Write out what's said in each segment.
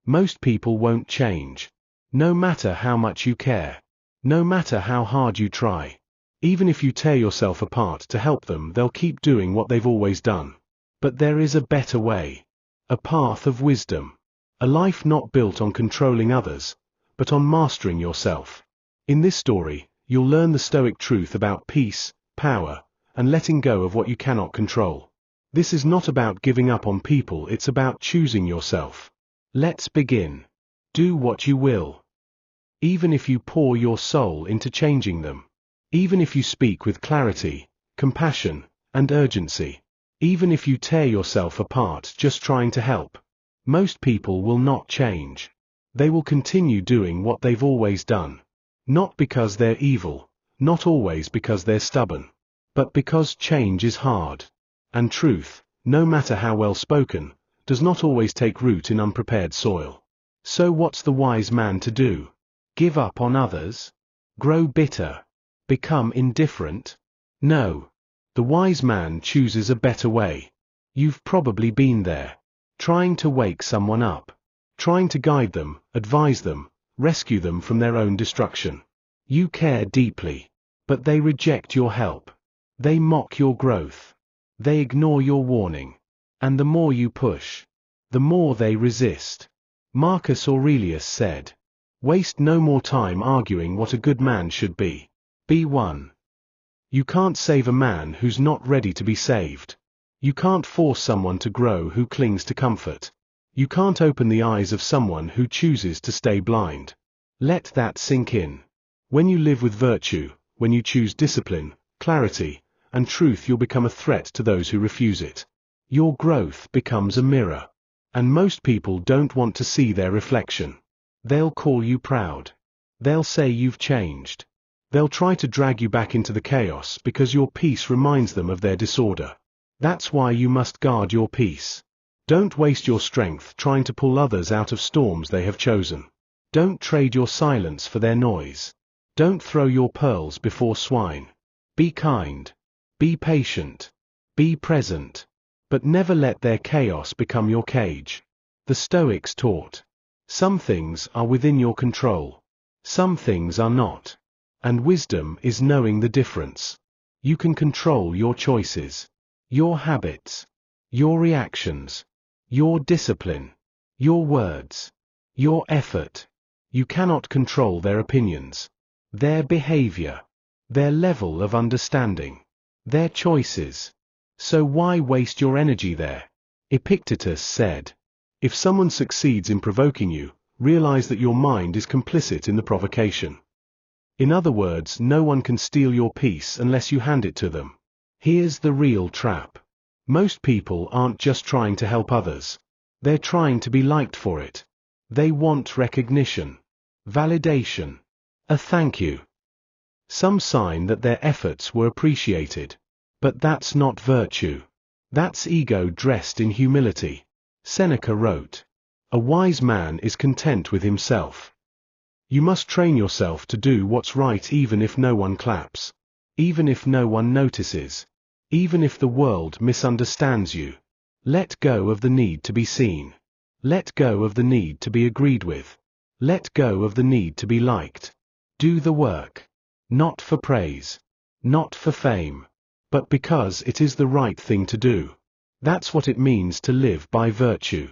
Most people won't change. No matter how much you care. No matter how hard you try. Even if you tear yourself apart to help them, they'll keep doing what they've always done. But there is a better way. A path of wisdom. A life not built on controlling others, but on mastering yourself. In this story, you'll learn the Stoic truth about peace, power, and letting go of what you cannot control. This is not about giving up on people, it's about choosing yourself. Let's begin. Do what you will. Even if you pour your soul into changing them. Even if you speak with clarity, compassion, and urgency. Even if you tear yourself apart just trying to help. Most people will not change. They will continue doing what they've always done. Not because they're evil, not always because they're stubborn, but because change is hard. And truth, no matter how well spoken, does not always take root in unprepared soil. So what's the wise man to do? Give up on others? Grow bitter? Become indifferent? No. The wise man chooses a better way. You've probably been there. Trying to wake someone up. Trying to guide them, advise them, rescue them from their own destruction. You care deeply. But they reject your help. They mock your growth. They ignore your warning. And the more you push, the more they resist. Marcus Aurelius said, "Waste no more time arguing what a good man should be. Be one." You can't save a man who's not ready to be saved. You can't force someone to grow who clings to comfort. You can't open the eyes of someone who chooses to stay blind. Let that sink in. When you live with virtue, when you choose discipline, clarity, and truth, you'll become a threat to those who refuse it. Your growth becomes a mirror. And most people don't want to see their reflection. They'll call you proud. They'll say you've changed. They'll try to drag you back into the chaos because your peace reminds them of their disorder. That's why you must guard your peace. Don't waste your strength trying to pull others out of storms they have chosen. Don't trade your silence for their noise. Don't throw your pearls before swine. Be kind. Be patient. Be present. But never let their chaos become your cage. The Stoics taught, some things are within your control. Some things are not. And wisdom is knowing the difference. You can control your choices, your habits, your reactions, your discipline, your words, your effort. You cannot control their opinions, their behavior, their level of understanding, their choices. So why waste your energy there? Epictetus said, if someone succeeds in provoking you, realize that your mind is complicit in the provocation. In other words, no one can steal your peace unless you hand it to them. Here's the real trap. Most people aren't just trying to help others. They're trying to be liked for it. They want recognition, validation, a thank you. Some sign that their efforts were appreciated. But that's not virtue. That's ego dressed in humility. Seneca wrote, a wise man is content with himself. You must train yourself to do what's right even if no one claps. Even if no one notices. Even if the world misunderstands you. Let go of the need to be seen. Let go of the need to be agreed with. Let go of the need to be liked. Do the work. Not for praise. Not for fame. But because it is the right thing to do. That's what it means to live by virtue.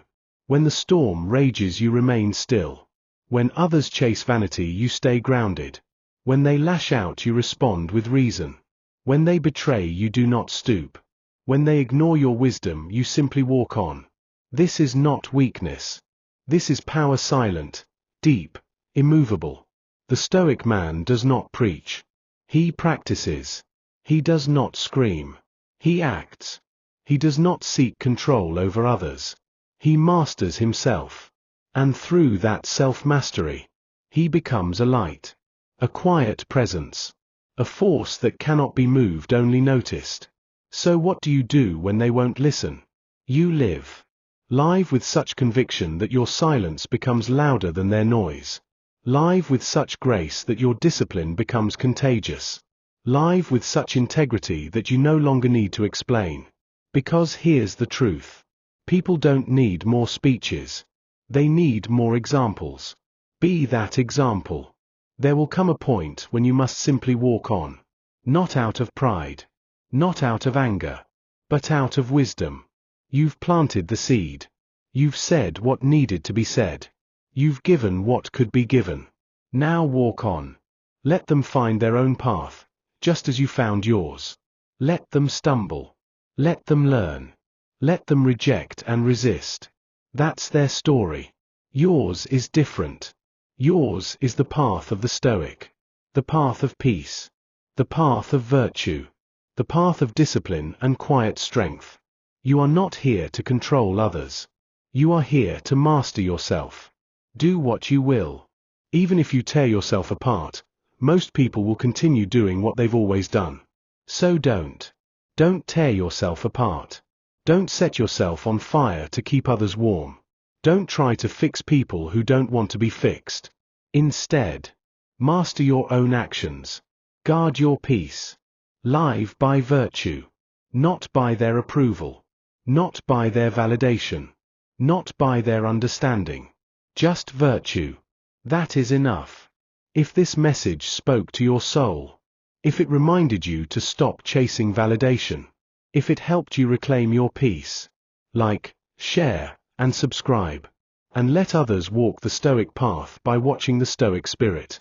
When the storm rages, you remain still. When others chase vanity, you stay grounded. When they lash out, you respond with reason. When they betray, you do not stoop. When they ignore your wisdom, you simply walk on. This is not weakness. This is power, silent, deep, immovable. The Stoic man does not preach. He practices. He does not scream. He acts. He does not seek control over others. He masters himself. And through that self-mastery, he becomes a light. A quiet presence. A force that cannot be moved, only noticed. So what do you do when they won't listen? You live. Live with such conviction that your silence becomes louder than their noise. Live with such grace that your discipline becomes contagious. Live with such integrity that you no longer need to explain. Because here's the truth. People don't need more speeches. They need more examples. Be that example. There will come a point when you must simply walk on. Not out of pride. Not out of anger. But out of wisdom. You've planted the seed. You've said what needed to be said. You've given what could be given. Now walk on. Let them find their own path, just as you found yours. Let them stumble. Let them learn. Let them reject and resist. That's their story. Yours is different. Yours is the path of the Stoic. The path of peace. The path of virtue. The path of discipline and quiet strength. You are not here to control others. You are here to master yourself. Do what you will. Even if you tear yourself apart, most people will continue doing what they've always done. So don't. Don't tear yourself apart. Don't set yourself on fire to keep others warm. Don't try to fix people who don't want to be fixed. Instead, master your own actions. Guard your peace. Live by virtue. Not by their approval. Not by their validation. Not by their understanding. Just virtue. That is enough. If this message spoke to your soul, if it reminded you to stop chasing validation, if it helped you reclaim your peace, like, share, and subscribe, and let others walk the Stoic path by watching the Stoic spirit.